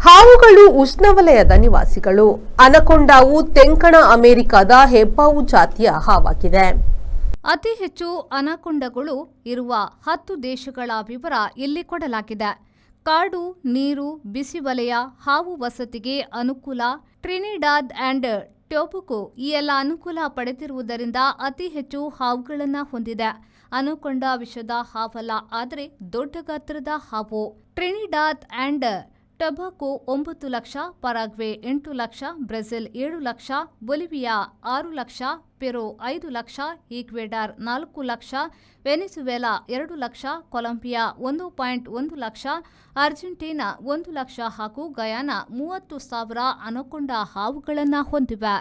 ಹಾವುಗಳು ಉಷ್ಣವಲಯದ ನಿವಾಸಿಗಳು. ಅನಕೊಂಡಾವು ತೆಂಕಣ ಅಮೆರಿಕದ ಹೆಬ್ಬಾವು ಜಾತಿಯ ಹಾವಾಗಿದೆ. ಅತಿ ಹೆಚ್ಚು ಅನಕೊಂಡಗಳು ಇರುವ 10 ದೇಶಗಳ ವಿವರ ಇಲ್ಲಿ ಕೊಡಲಾಗಿದೆ. ಕಾಡು, ನೀರು, ಬಿಸಿವಲಯ, ಹಾವು ವಸತಿಗೆ ಅನುಕೂಲ. ಟ್ರಿನಿಡಾದ್ ಅಂಡ್ ಟೊಬಾಗೊ ಈ ಎಲ್ಲ ಅನುಕೂಲ ಪಡೆದಿರುವುದರಿಂದ ಅತಿ ಹೆಚ್ಚು ಹಾವುಗಳನ್ನು ಹೊಂದಿದೆ. ಅನಕೊಂಡ ವಿಷದ ಹಾವಲ್ಲ, ಆದರೆ ದೊಡ್ಡ ಗಾತ್ರದ ಹಾವು. Trinidad and Tobago 9 lakh, Paraguay 8 lakh, Brazil 7 lakh, Bolivia 6 lakh, Peru 5 lakh, Ecuador 4 lakh, Venezuela 2 lakh, Colombia 1.1 lakh, Argentina 1 lakh ಹಾಗೂ ಗಯಾನಾ 30,000 ಅನಕೊಂಡ ಹಾವುಗಳನ್ನು ಹೊಂದಿವೆ.